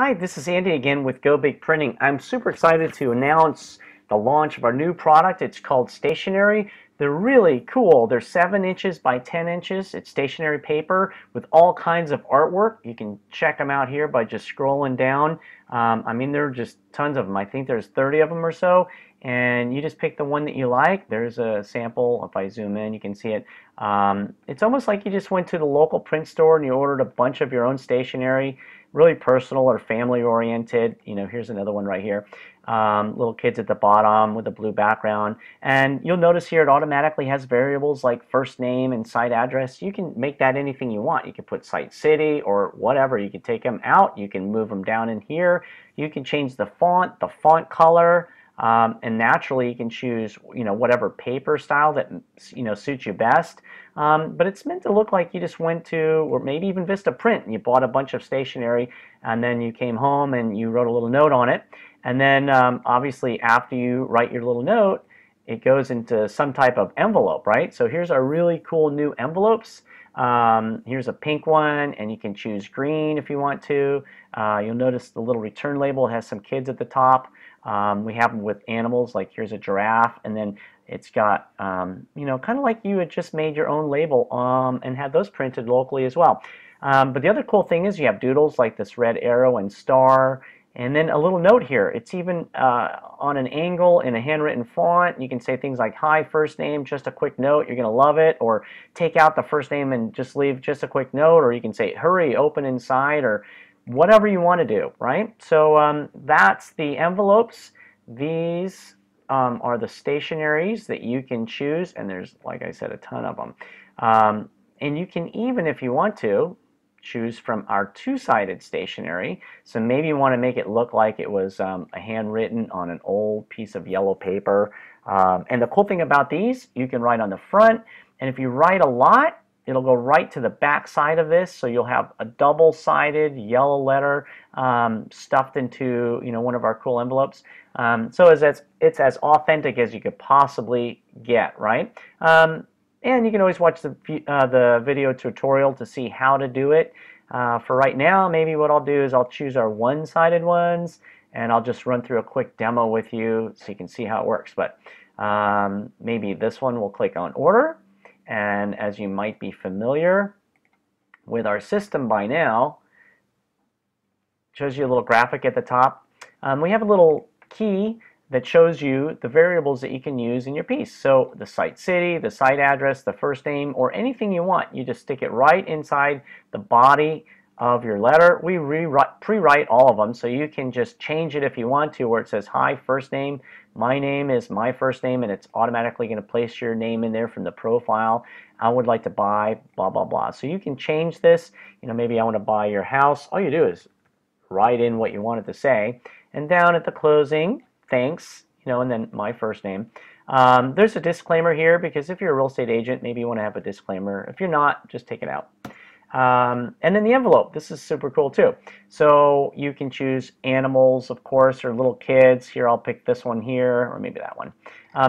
Hi, this is Andy again with GoBig Printing. I'm super excited to announce the launch of our new product. It's called Stationery. They're really cool. They're 7 inches by 10 inches. It's stationery paper with all kinds of artwork. You can check them out here by just scrolling down. I mean, there are just tons of them. I think there's 30 of them or so. And you just pick the one that you like. There's a sample. If I zoom in, you can see it. It's almost like you just went to the local print store and you ordered a bunch of your own stationery. Really personal or family oriented. You know, here's another one right here. Little kids at the bottom with a blue background. And you'll notice here it automatically has variables like first name and site address. You can make that anything you want. You can put site city or whatever. You can take them out. You can move them down in here. You can change the font color. And naturally you can choose, whatever paper style that, suits you best. But it's meant to look like you just went to, or maybe even Vista Print, and you bought a bunch of stationery, and then you came home and you wrote a little note on it. And then obviously after you write your little note, it goes into some type of envelope, right? So here's our really cool new envelopes. Here's a pink one, and you can choose green if you want to. You'll notice the little return label has some kids at the top. We have them with animals, like here's a giraffe, and then it's got, kind of like you had just made your own label and had those printed locally as well. But the other cool thing is you have doodles like this red arrow and star, and then a little note here. It's even on an angle in a handwritten font. You can say things like, hi, first name, just a quick note, you're going to love it, or take out the first name and just leave just a quick note, or you can say, hurry, open inside, or whatever you want to do, right? So that's the envelopes. These are the stationaries that you can choose, and there's, like I said, a ton of them. And you can even, if you want to, choose from our two-sided stationery. So maybe you want to make it look like it was a handwritten on an old piece of yellow paper. And the cool thing about these, you can write on the front, and if you write a lot, it'll go right to the back side of this, so you'll have a double-sided yellow letter stuffed into one of our cool envelopes. So it's as authentic as you could possibly get, right? And you can always watch the video tutorial to see how to do it. For right now, maybe what I'll do is I'll choose our one-sided ones, and I'll just run through a quick demo with you so you can see how it works. But maybe this one, we'll click on order. And as you might be familiar with our system by now, shows you a little graphic at the top. We have a little key that shows you the variables that you can use in your piece. So the site city, the site address, the first name, or anything you want. You just stick it right inside the body of your letter. We pre-write all of them, so you can just change it if you want to, where it says, hi, first name, my name is my first name, and it's automatically going to place your name in there from the profile. I would like to buy blah, blah, blah. So you can change this. Maybe I want to buy your house. All you do is write in what you want it to say. And down at the closing, thanks, and then my first name. There's a disclaimer here, because if you're a real estate agent, maybe you want to have a disclaimer. If you're not, just take it out. And then the envelope. This is super cool too. So you can choose animals, of course, or little kids. Here, I'll pick this one here, or maybe that one.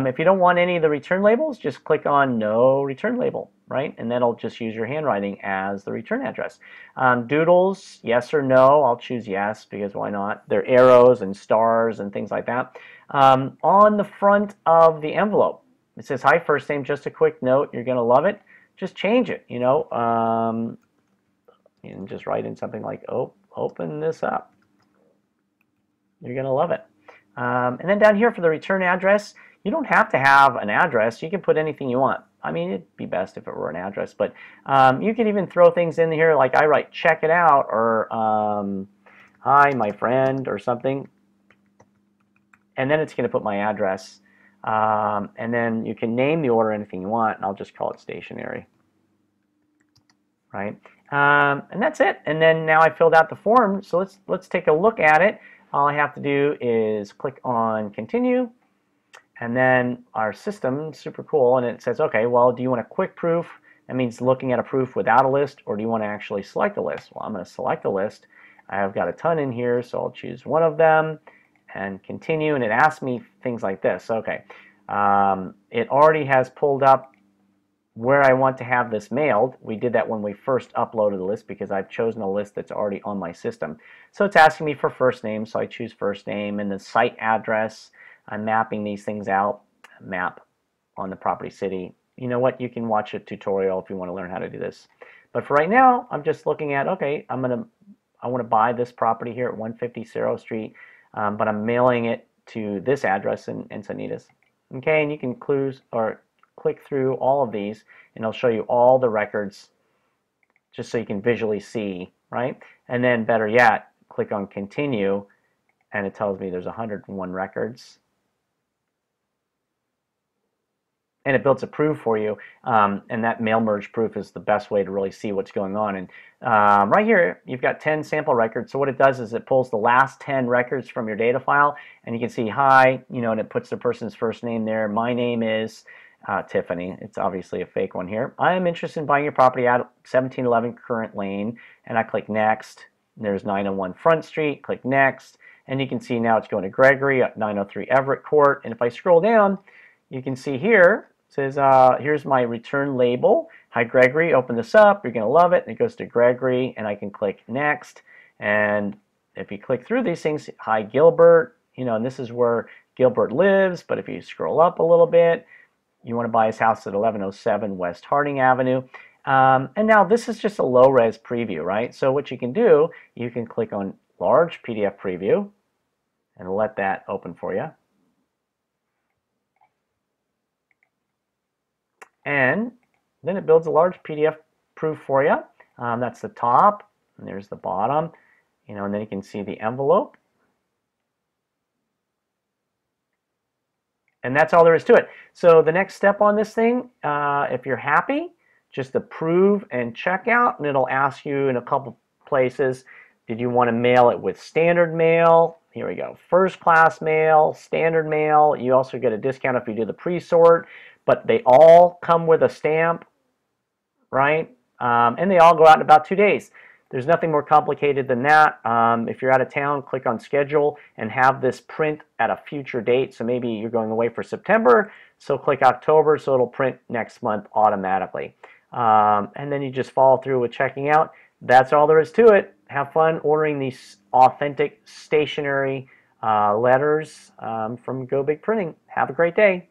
If you don't want any of the return labels, just click on no return label, right? And that'll just use your handwriting as the return address. Doodles, yes or no. I'll choose yes, because why not? They're arrows and stars and things like that. On the front of the envelope, it says, hi, first name, just a quick note. You're going to love it. Just change it, and just write in something like, oh, open this up. You're going to love it. And then down here for the return address, you don't have to have an address. You can put anything you want. I mean, it'd be best if it were an address, but you can even throw things in here like I write, check it out, or hi, my friend, or something. And then it's going to put my address. And then you can name the order anything you want, and I'll just call it stationery. Right? And that's it. And then now I filled out the form, so let's take a look at it. All I have to do is click on continue, and then our system, super cool, and it says, okay, well, do you want a quick proof? That means looking at a proof without a list, or do you want to actually select a list? Well, I'm going to select a list. I've got a ton in here, so I'll choose one of them and continue, and it asks me things like this. Okay, it already has pulled up where I want to have this mailed. We did that when we first uploaded the list because I've chosen a list that's already on my system. So it's asking me for first name, so I choose first name, and the site address. I'm mapping these things out. Map on the property city. You know what? You can watch a tutorial if you want to learn how to do this. But for right now, I'm just looking at, okay, I want to buy this property here at 150 Cerro Street, but I'm mailing it to this address in Encinitas. Okay, and you can click through all of these, and it'll show you all the records just so you can visually see, right? And then better yet, click on continue, and it tells me there's 101 records. And it builds a proof for you, and that mail merge proof is the best way to really see what's going on. And right here, you've got 10 sample records. So what it does is it pulls the last 10 records from your data file, and you can see hi, you know, and it puts the person's first name there. My name is Tiffany. It's obviously a fake one here. I am interested in buying your property at 1711 Current Lane, and I click next. There's 901 Front Street. Click next, and you can see now it's going to Gregory at 903 Everett Court. And if I scroll down, you can see here. Says, here's my return label. Hi, Gregory. Open this up. You're going to love it. And it goes to Gregory, and I can click next. And if you click through these things, hi, Gilbert. You know, and this is where Gilbert lives. But if you scroll up a little bit, you want to buy his house at 1107 West Harding Avenue. And now this is just a low-res preview, right? So what you can do, you can click on large PDF preview and let that open for you. And then it builds a large PDF proof for you. That's the top, and there's the bottom, you know, and then you can see the envelope. And that's all there is to it. So the next step on this thing, if you're happy, just approve and check out, and it'll ask you in a couple places, did you want to mail it with standard mail? Here we go. First class mail, standard mail. You also get a discount if you do the pre-sort, but they all come with a stamp, right? And they all go out in about 2 days. There's nothing more complicated than that. If you're out of town, click on schedule and have this print at a future date. So maybe you're going away for September, so click October, so it'll print next month automatically. And then you just follow through with checking out. That's all there is to it. Have fun ordering these authentic stationery letters from GoBig Printing. Have a great day.